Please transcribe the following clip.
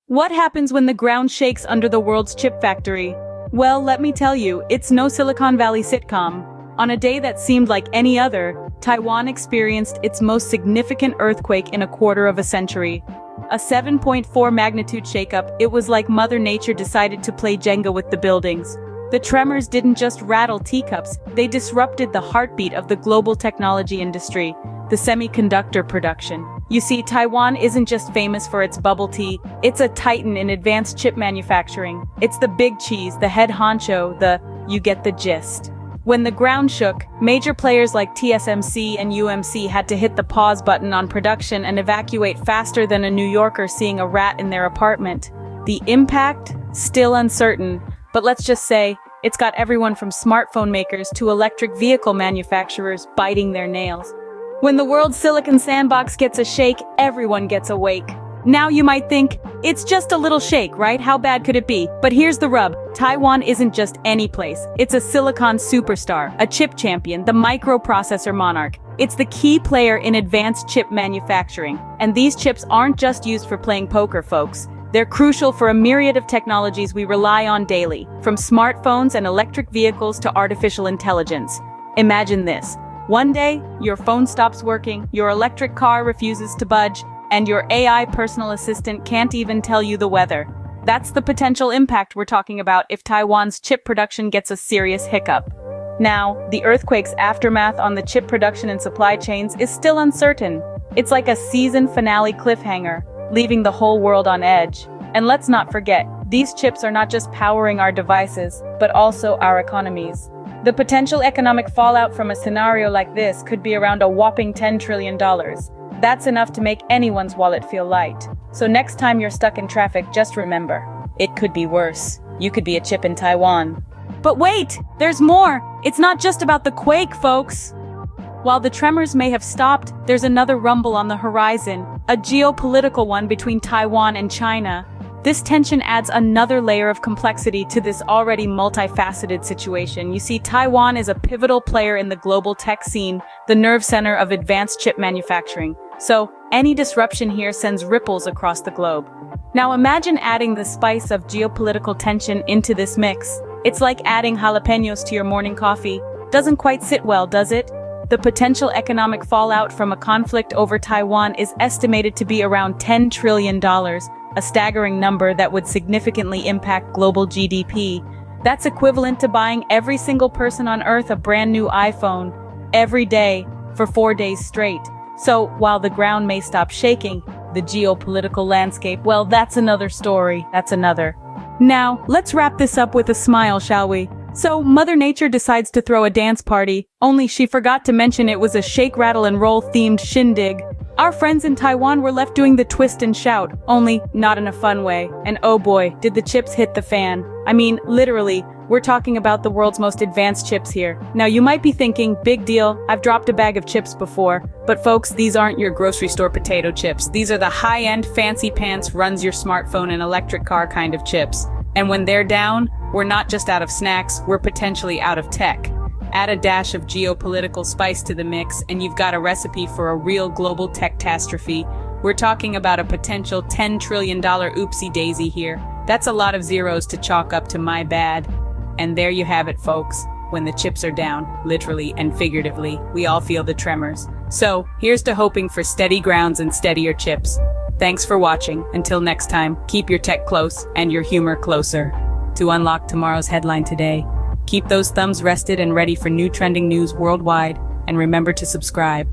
What happens when the ground shakes under the world's chip factory? Well, let me tell you, it's no Silicon Valley sitcom. On a day that seemed like any other, Taiwan experienced its most significant earthquake in a quarter of a century. A 7.4 magnitude shakeup. It was like Mother Nature decided to play Jenga with the buildings. The tremors didn't just rattle teacups, they disrupted the heartbeat of the global technology industry, the semiconductor production. You see, Taiwan isn't just famous for its bubble tea, it's a titan in advanced chip manufacturing. It's the big cheese, the head honcho, you get the gist. When the ground shook, major players like TSMC and UMC had to hit the pause button on production and evacuate faster than a New Yorker seeing a rat in their apartment. The impact? Still uncertain, but let's just say, it's got everyone from smartphone makers to electric vehicle manufacturers biting their nails. When the world's silicon sandbox gets a shake, everyone gets awake. Now you might think, it's just a little shake, right? How bad could it be? But here's the rub. Taiwan isn't just any place. It's a silicon superstar, a chip champion, the microprocessor monarch. It's the key player in advanced chip manufacturing. And these chips aren't just used for playing poker, folks. They're crucial for a myriad of technologies we rely on daily, from smartphones and electric vehicles to artificial intelligence. Imagine this. One day, your phone stops working, your electric car refuses to budge, and your AI personal assistant can't even tell you the weather. That's the potential impact we're talking about if Taiwan's chip production gets a serious hiccup. Now, the earthquake's aftermath on the chip production and supply chains is still uncertain. It's like a season finale cliffhanger, leaving the whole world on edge. And let's not forget, these chips are not just powering our devices, but also our economies. The potential economic fallout from a scenario like this could be around a whopping $10 trillion. That's enough to make anyone's wallet feel light. So next time you're stuck in traffic, just remember, it could be worse. You could be a chip in Taiwan. But wait, there's more. It's not just about the quake, folks. While the tremors may have stopped, there's another rumble on the horizon, a geopolitical one between Taiwan and China. This tension adds another layer of complexity to this already multifaceted situation. You see, Taiwan is a pivotal player in the global tech scene, the nerve center of advanced chip manufacturing. So, any disruption here sends ripples across the globe. Now imagine adding the spice of geopolitical tension into this mix. It's like adding jalapenos to your morning coffee. Doesn't quite sit well, does it? The potential economic fallout from a conflict over Taiwan is estimated to be around $10 trillion, a staggering number that would significantly impact global GDP. That's equivalent to buying every single person on Earth a brand new iPhone, every day, for 4 days straight. So, while the ground may stop shaking, the geopolitical landscape, well, that's another story, Now, let's wrap this up with a smile, shall we? So, Mother Nature decides to throw a dance party, only she forgot to mention it was a shake, rattle, and roll themed shindig. Our friends in Taiwan were left doing the twist and shout, only not in a fun way. And oh boy, did the chips hit the fan. I mean, literally, we're talking about the world's most advanced chips here. Now you might be thinking, big deal, I've dropped a bag of chips before. But folks, these aren't your grocery store potato chips. These are the high-end, fancy pants, runs your smartphone and electric car kind of chips. And when they're down, we're not just out of snacks, we're potentially out of tech. Add a dash of geopolitical spice to the mix, and you've got a recipe for a real global tech-tastrophe. We're talking about a potential $10 trillion oopsie-daisy here. That's a lot of zeros to chalk up to my bad. And there you have it, folks. When the chips are down, literally and figuratively, we all feel the tremors. So, here's to hoping for steady grounds and steadier chips. Thanks for watching. Until next time, keep your tech close and your humor closer. To unlock tomorrow's headline today, keep those thumbs rested and ready for new trending news worldwide, and remember to subscribe.